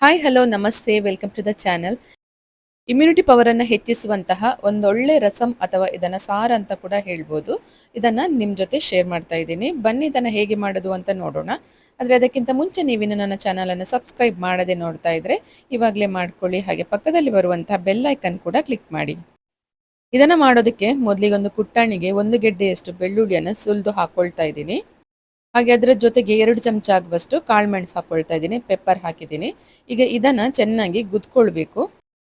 Hi hello ನಮಸ್ತೆ welcome to the channel. Immunity power ಅನ್ನು ಹೆಚ್ಚಿಸುವಂತಹ ಒಂದೊಳ್ಳೆ ರಸಂ ಅಥವಾ ಇದನ್ನ ಸಾರ ಅಂತ ಕೂಡ ಹೇಳ್ಬೋದು. ಇದನ್ನ ನಿಮ್ ಜೊತೆ ಶೇರ್ ಮಾಡ್ತಾ ಇದ್ದೀನಿ. ಬನ್ನಿ ಇದನ್ನ ಹೇಗೆ ಮಾಡೋದು ಅಂತ ನೋಡೋಣ. ಆದ್ರೆ ಅದಕ್ಕಿಂತ ಮುಂಚೆ ನೀವಿನ್ನು ನನ್ನ ಚಾನಲ್ ಅನ್ನು ಸಬ್ಸ್ಕ್ರೈಬ್ ಮಾಡದೆ ನೋಡ್ತಾ ಇದ್ರೆ ಇವಾಗಲೇ ಮಾಡ್ಕೊಳ್ಳಿ. ಹಾಗೆ ಪಕ್ಕದಲ್ಲಿ ಬರುವಂತಹ ಬೆಲ್ ಐಕನ್ ಕೂಡ ಕ್ಲಿಕ್ ಮಾಡಿ. ಇದನ್ನ ಮಾಡೋದಕ್ಕೆ ಮೊದಲಿಗೊಂದು ಕುಟ್ಟಾಣಿಗೆ 1 ಗೆಡ್ಡೆಯಷ್ಟು ಬೆಳ್ಳುಳ್ಳಿಯನ್ನು ಸುಲಿದು ಹಾಕೊಳ್ತಾ ಇದ್ದೀನಿ. ಹಾಗೆ ಅದರ ಜೊತೆಗೆ 2 ಚಮಚ ಆಗುವಷ್ಟು ಕಾಳುಮೆಣಸು ಹಾಕೊಳ್ತಾ ಇದ್ದೀನಿ, ಪೆಪ್ಪರ್ ಹಾಕಿದ್ದೀನಿ. ಈಗ ಇದನ್ನ ಚೆನ್ನಾಗಿ ಗುದ್ಕೊಳ್ಬೇಕು.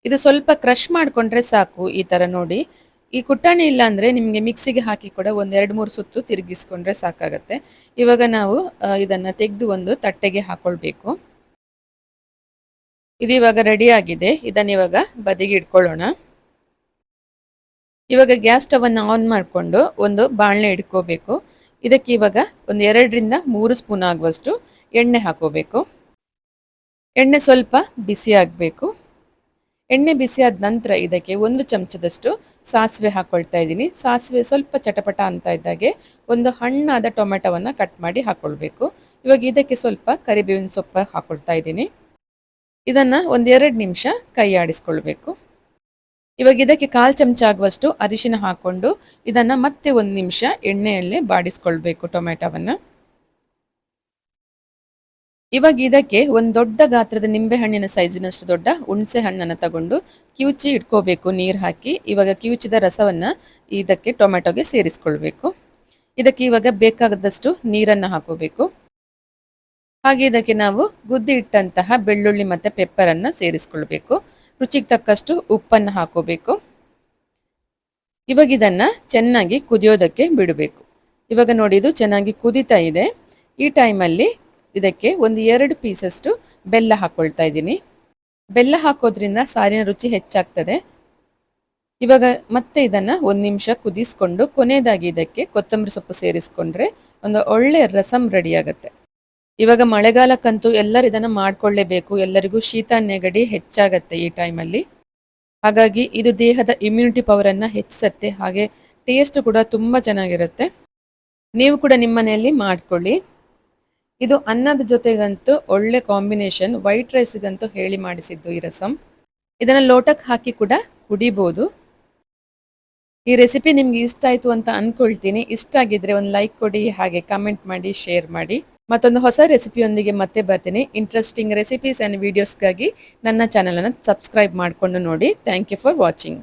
ಇದು ಸ್ವಲ್ಪ ಕ್ರಷ್ ಮಾಡ್ಕೊಂಡ್ರೆ ಸಾಕು. ಈ ತರ ನೋಡಿ. ಈ ಕುಟ್ಟಾಣಿ ಇಲ್ಲ ಅಂದ್ರೆ ನಿಮ್ಗೆ ಮಿಕ್ಸಿಗೆ ಹಾಕಿ ಕೂಡ ಒಂದ್ 2-3 ಸುತ್ತು ತಿರುಗಿಸ್ಕೊಂಡ್ರೆ ಸಾಕಾಗತ್ತೆ. ಇವಾಗ ನಾವು ಇದನ್ನ ತೆಗೆದು ಒಂದು ತಟ್ಟೆಗೆ ಹಾಕೊಳ್ಬೇಕು. ಇದು ಇವಾಗ ರೆಡಿ ಆಗಿದೆ. ಇದನ್ನ ಇವಾಗ ಬದಿಗೆ ಇಟ್ಕೊಳ್ಳೋಣ. ಇವಾಗ ಗ್ಯಾಸ್ ಸ್ಟವ್ ಅನ್ನು ಆನ್ ಮಾಡಿಕೊಂಡು ಒಂದು ಬಾಣಲೆ ಇಟ್ಕೋಬೇಕು. ಇದಕ್ಕೆ ಇವಾಗ ಒಂದು 2ರಿಂದ 3 ಸ್ಪೂನ್ ಆಗುವಷ್ಟು ಎಣ್ಣೆ ಹಾಕೋಬೇಕು. ಎಣ್ಣೆ ಸ್ವಲ್ಪ ಬಿಸಿ ಆಗಬೇಕು. ಎಣ್ಣೆ ಬಿಸಿ ಆದ ನಂತರ ಇದಕ್ಕೆ 1 ಚಮಚದಷ್ಟು ಸಾಸಿವೆ ಹಾಕೊಳ್ತಾ ಇದ್ದೀನಿ. ಸಾಸಿವೆ ಸ್ವಲ್ಪ ಚಟಪಟ ಅಂತ ಇದ್ದಾಗೆ ಒಂದು ಹಣ್ಣಾದ ಟೊಮೆಟೊವನ್ನು ಕಟ್ ಮಾಡಿ ಹಾಕೊಳ್ಬೇಕು. ಇವಾಗ ಇದಕ್ಕೆ ಸ್ವಲ್ಪ ಕರಿಬೇವಿನ ಸೊಪ್ಪು ಹಾಕೊಳ್ತಾ ಇದ್ದೀನಿ. ಇದನ್ನ ಒಂದು 2 ನಿಮಿಷ ಕೈ ಆಡಿಸ್ಕೊಳ್ಬೇಕು. ಇವಾಗ ಇದಕ್ಕೆ 1/4 ಚಮಚ ಆಗುವಷ್ಟು ಅರಿಶಿನ ಹಾಕೊಂಡು ಇದನ್ನ ಮತ್ತೆ 1 ನಿಮಿಷ ಎಣ್ಣೆಯಲ್ಲೇ ಬಾಡಿಸ್ಕೊಳ್ಬೇಕು ಟೊಮೆಟೊವನ್ನ. ಇವಾಗ ಇದಕ್ಕೆ ಒಂದು ದೊಡ್ಡ ಗಾತ್ರದ ನಿಂಬೆ ಹಣ್ಣಿನ ಸೈಜಿನಷ್ಟು ದೊಡ್ಡ ಹುಣಸೆ ಹಣ್ಣನ್ನು ತಗೊಂಡು ಕಿವುಚಿ ಇಟ್ಕೋಬೇಕು ನೀರು ಹಾಕಿ. ಇವಾಗ ಕಿವುಚಿದ ರಸವನ್ನ ಇದಕ್ಕೆ ಟೊಮೆಟೊಗೆ ಸೇರಿಸ್ಕೊಳ್ಬೇಕು. ಇದಕ್ಕೆ ಇವಾಗ ಬೇಕಾದಷ್ಟು ನೀರನ್ನು ಹಾಕೋಬೇಕು. ಹಾಗೆ ಇದಕ್ಕೆ ನಾವು ಗುದ್ದಿ ಇಟ್ಟಂತಹ ಬೆಳ್ಳುಳ್ಳಿ ಮತ್ತೆ ಪೆಪ್ಪರ್ ಅನ್ನ ಸೇರಿಸ್ಕೊಳ್ಬೇಕು. ರುಚಿಗೆ ತಕ್ಕಷ್ಟು ಉಪ್ಪನ್ನು ಹಾಕೋಬೇಕು. ಇವಾಗ ಇದನ್ನ ಚೆನ್ನಾಗಿ ಕುದಿಯೋದಕ್ಕೆ ಬಿಡಬೇಕು. ಇವಾಗ ನೋಡಿ ಇದು ಚೆನ್ನಾಗಿ ಕುದೀತಾ ಇದೆ. ಈ ಟೈಮಲ್ಲಿ ಇದಕ್ಕೆ ಒಂದು 2 ಪೀಸಷ್ಟು ಬೆಲ್ಲ ಹಾಕೊಳ್ತಾ ಇದ್ದೀನಿ. ಬೆಲ್ಲ ಹಾಕೋದ್ರಿಂದ ಸಾರಿನ ರುಚಿ ಹೆಚ್ಚಾಗ್ತದೆ. ಇವಾಗ ಮತ್ತೆ ಇದನ್ನ 1 ನಿಮಿಷ ಕುದಿಸ್ಕೊಂಡು ಕೊನೆಯದಾಗಿ ಇದಕ್ಕೆ ಕೊತ್ತಂಬರಿ ಸೊಪ್ಪು ಸೇರಿಸ್ಕೊಂಡ್ರೆ ಒಂದು ಒಳ್ಳೆ ರಸಂ ರೆಡಿ ಆಗುತ್ತೆ. ಇವಾಗ ಮಳೆಗಾಲಕ್ಕಂತೂ ಎಲ್ಲರೂ ಇದನ್ನ ಮಾಡ್ಕೊಳ್ಳೇಬೇಕು. ಎಲ್ಲರಿಗೂ ಶೀತ ನೆಗಡಿ ಹೆಚ್ಚಾಗತ್ತೆ ಈ ಟೈಮಲ್ಲಿ. ಹಾಗಾಗಿ ಇದು ದೇಹದ ಇಮ್ಯುನಿಟಿ ಪವರ್ ಅನ್ನ ಹೆಚ್ಚಿಸುತ್ತೆ. ಹಾಗೆ ಟೇಸ್ಟ್ ಕೂಡ ತುಂಬಾ ಚೆನ್ನಾಗಿರುತ್ತೆ. ನೀವು ಕೂಡ ನಿಮ್ಮ ಮನೆಯಲ್ಲಿ ಮಾಡ್ಕೊಳ್ಳಿ. ಇದು ಅನ್ನದ ಜೊತೆಗಂತೂ ಒಳ್ಳೆ ಕಾಂಬಿನೇಷನ್. ವೈಟ್ ರೈಸ್ಗಂತೂ ಹೇಳಿ ಮಾಡಿಸಿದ್ದು ಈ ರಸಂ. ಇದನ್ನ ಲೋಟಕ್ಕೆ ಹಾಕಿ ಕೂಡ ಕುಡಿಬಹುದು. ಈ ರೆಸಿಪಿ ನಿಮ್ಗೆ ಇಷ್ಟ ಆಯ್ತು ಅಂತ ಅನ್ಕೊಳ್ತೀನಿ. ಇಷ್ಟ ಆಗಿದ್ರೆ ಒಂದು ಲೈಕ್ ಕೊಡಿ, ಹಾಗೆ ಕಮೆಂಟ್ ಮಾಡಿ, ಶೇರ್ ಮಾಡಿ. ಮತ್ತೊಂದು ಹೊಸ ರೆಸಿಪಿಯೊಂದಿಗೆ ಮತ್ತೆ ಬರ್ತೀನಿ. ಇಂಟ್ರೆಸ್ಟಿಂಗ್ ರೆಸಿಪೀಸ್ ಆ್ಯಂಡ್ ವಿಡಿಯೋಸ್ಗಾಗಿ ನನ್ನ ಚಾನಲನ್ನು ಸಬ್ಸ್ಕ್ರೈಬ್ ಮಾಡಿಕೊಂಡು ನೋಡಿ. Thank you for watching.